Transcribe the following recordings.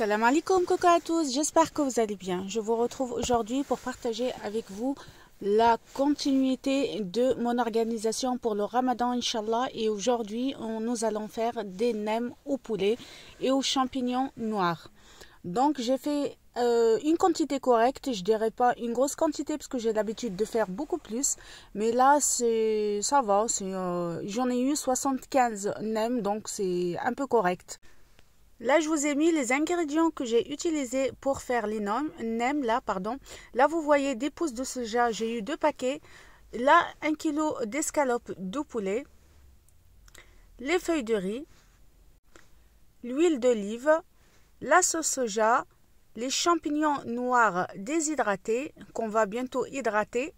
Salam alaikum, coucou à tous, j'espère que vous allez bien. Je vous retrouve aujourd'hui pour partager avec vous la continuité de mon organisation pour le Ramadan, Inch'Allah. Et aujourd'hui, nous allons faire des nems au poulet et aux champignons noirs. Donc, j'ai fait une quantité correcte, je dirais pas une grosse quantité parce que j'ai l'habitude de faire beaucoup plus. Mais là, ça va, j'en ai eu 75 nems, donc c'est un peu correct. Là, je vous ai mis les ingrédients que j'ai utilisés pour faire les nems. Là, vous voyez des pousses de soja, j'ai eu 2 paquets. Là, 1 kg d'escalopes de poulet, les feuilles de riz, l'huile d'olive, la sauce soja, les champignons noirs déshydratés qu'on va bientôt hydrater,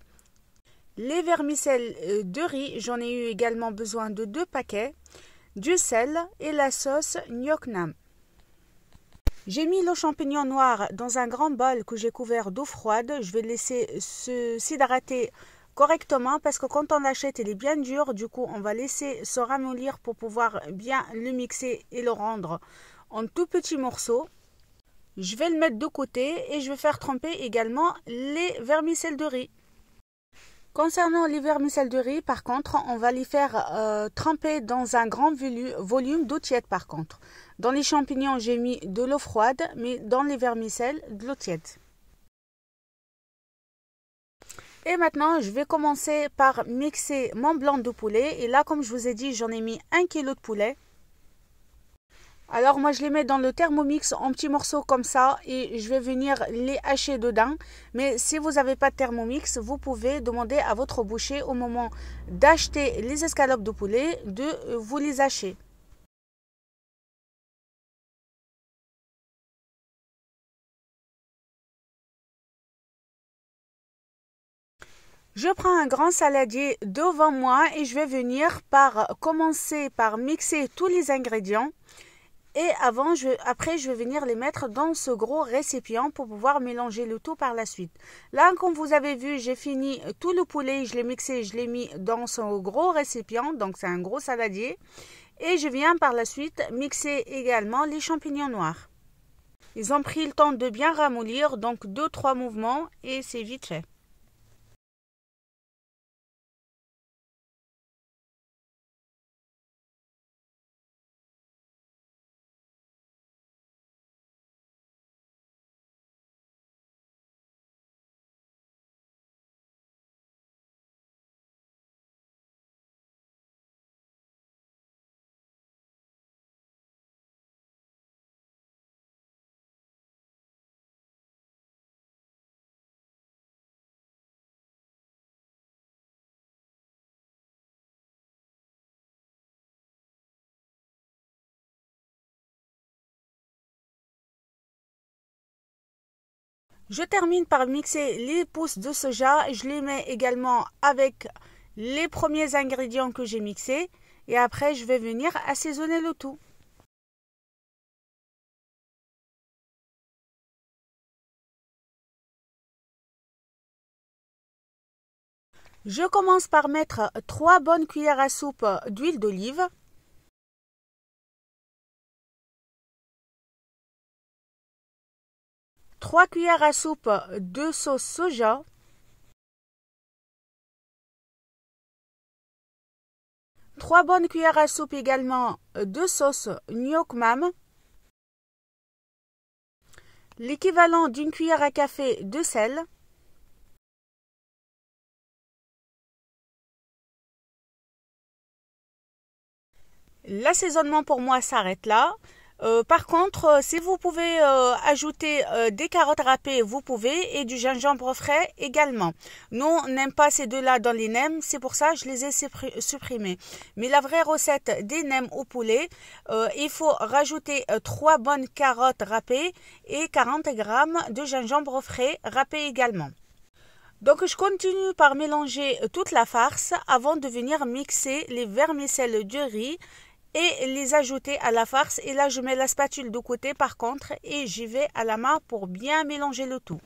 les vermicelles de riz, j'en ai eu également besoin de 2 paquets, du sel et la sauce gnoc nam. J'ai mis le champignon noir dans un grand bol que j'ai couvert d'eau froide. Je vais laisser s'hydrater correctement parce que quand on l'achète, il est bien dur. Du coup, on va laisser se ramollir pour pouvoir bien le mixer et le rendre en tout petits morceaux. Je vais le mettre de côté et je vais faire tremper également les vermicelles de riz. Concernant les vermicelles de riz, par contre, on va les faire tremper dans un grand volume d'eau tiède par contre. Dans les champignons, j'ai mis de l'eau froide, mais dans les vermicelles, de l'eau tiède. Et maintenant, je vais commencer par mixer mon blanc de poulet. Et là, comme je vous ai dit, j'en ai mis 1 kg de poulet. Alors moi je les mets dans le Thermomix en petits morceaux comme ça et je vais venir les hacher dedans. Mais si vous n'avez pas de Thermomix, vous pouvez demander à votre boucher au moment d'acheter les escalopes de poulet de vous les hacher. Je prends un grand saladier devant moi et je vais venir commencer par mixer tous les ingrédients. Et après, je vais venir les mettre dans ce gros récipient pour pouvoir mélanger le tout par la suite. Là, comme vous avez vu, j'ai fini tout le poulet, je l'ai mixé, je l'ai mis dans ce gros récipient, donc c'est un gros saladier. Et je viens par la suite mixer également les champignons noirs. Ils ont pris le temps de bien ramollir, donc 2-3 mouvements et c'est vite fait. Je termine par mixer les pousses de soja. Je les mets également avec les premiers ingrédients que j'ai mixés. Et après, je vais venir assaisonner le tout. Je commence par mettre 3 bonnes cuillères à soupe d'huile d'olive. Trois cuillères à soupe de sauce soja. 3 bonnes cuillères à soupe également de sauce gnoc mam. L'équivalent d'une cuillère à café de sel. L'assaisonnement pour moi s'arrête là. Par contre, si vous pouvez ajouter des carottes râpées, vous pouvez, et du gingembre frais également. Nous, on n'aime pas ces deux-là dans les nems, c'est pour ça que je les ai supprimés. Mais la vraie recette des nems au poulet, il faut rajouter 3 bonnes carottes râpées et 40 g de gingembre frais râpé également. Donc je continue par mélanger toute la farce avant de venir mixer les vermicelles de riz et les ajouter à la farce. Et là, je mets la spatule de côté par contre et j'y vais à la main pour bien mélanger le tout.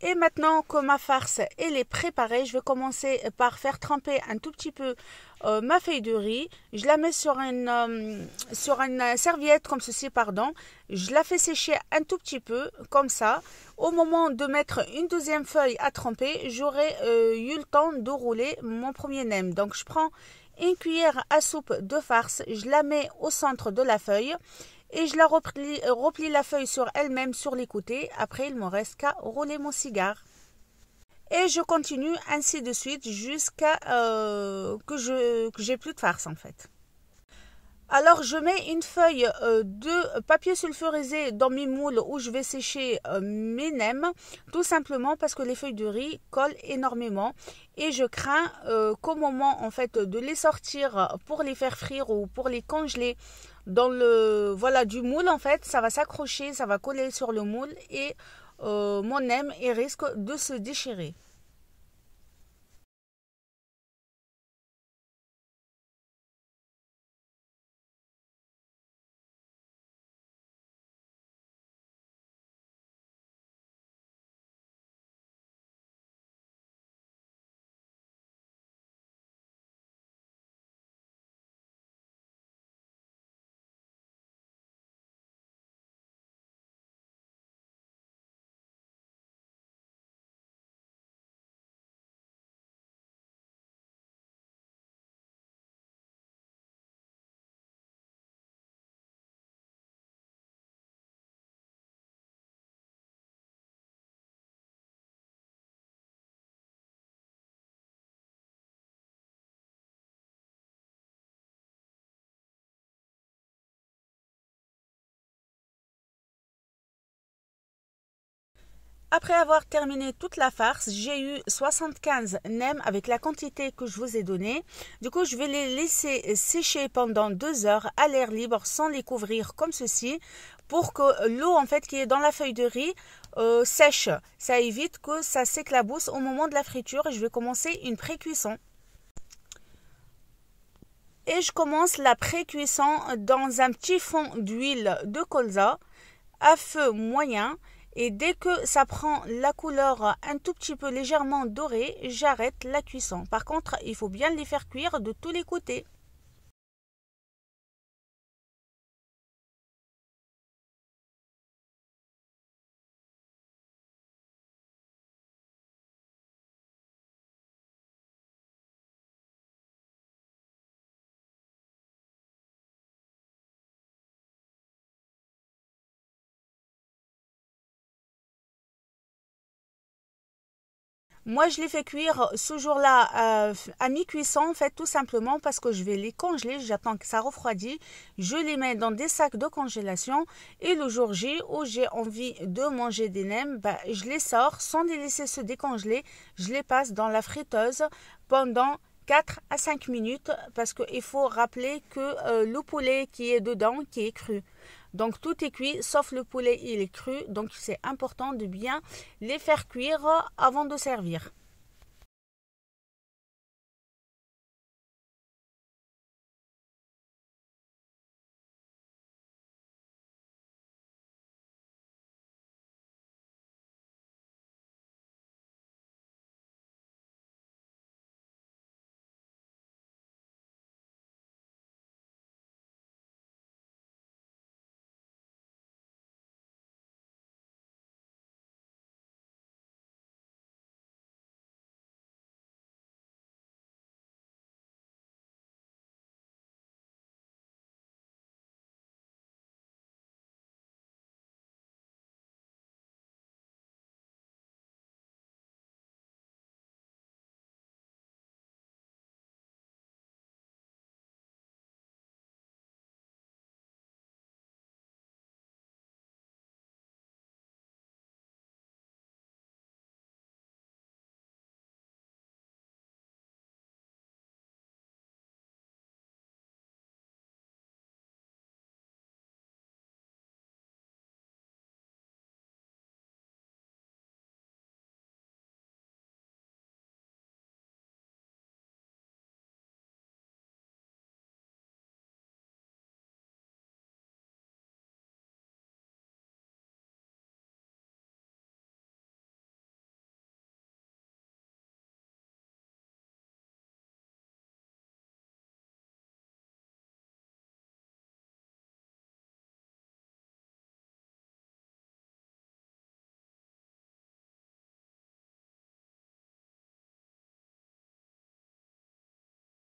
Et maintenant que ma farce elle est préparée, je vais commencer par faire tremper un tout petit peu ma feuille de riz. Je la mets sur une serviette comme ceci, pardon. Je la fais sécher un tout petit peu comme ça. Au moment de mettre une deuxième feuille à tremper, j'aurai eu le temps de rouler mon premier nem. Donc je prends une cuillère à soupe de farce, je la mets au centre de la feuille et je la replie la feuille sur elle-même sur les côtés. Après, il ne me reste qu'à rouler mon cigare. Et je continue ainsi de suite jusqu'à que j'ai plus de farce en fait. Alors, je mets une feuille de papier sulfurisé dans mes moules où je vais sécher mes nems, tout simplement parce que les feuilles de riz collent énormément et je crains qu'au moment en fait de les sortir pour les faire frire ou pour les congeler dans le du moule en fait, ça va s'accrocher, ça va coller sur le moule et mon nem risque de se déchirer. Après avoir terminé toute la farce, j'ai eu 75 nems avec la quantité que je vous ai donnée. Du coup, je vais les laisser sécher pendant 2 heures à l'air libre sans les couvrir comme ceci pour que l'eau en fait qui est dans la feuille de riz sèche. Ça évite que ça s'éclabousse au moment de la friture. Je vais commencer une pré-cuisson. Et je commence la pré-cuisson dans un petit fond d'huile de colza à feu moyen. Et dès que ça prend la couleur un tout petit peu légèrement dorée, j'arrête la cuisson. Par contre, il faut bien les faire cuire de tous les côtés. Moi, je les fais cuire ce jour-là à mi-cuisson, en fait, tout simplement parce que je vais les congeler. J'attends que ça refroidit. Je les mets dans des sacs de congélation. Et le jour J, où j'ai envie de manger des nems, je les sors sans les laisser se décongeler. Je les passe dans la friteuse pendant 4 à 5 minutes parce qu'il faut rappeler que le poulet qui est dedans, qui est cru. Donc tout est cuit sauf le poulet, il est cru. Donc c'est important de bien les faire cuire avant de servir.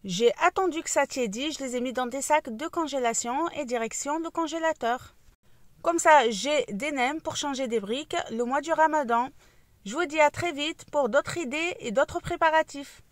J'ai attendu que ça tiédit, je les ai mis dans des sacs de congélation et direction le congélateur. Comme ça, j'ai des nems pour changer des briques le mois du Ramadan. Je vous dis à très vite pour d'autres idées et d'autres préparatifs.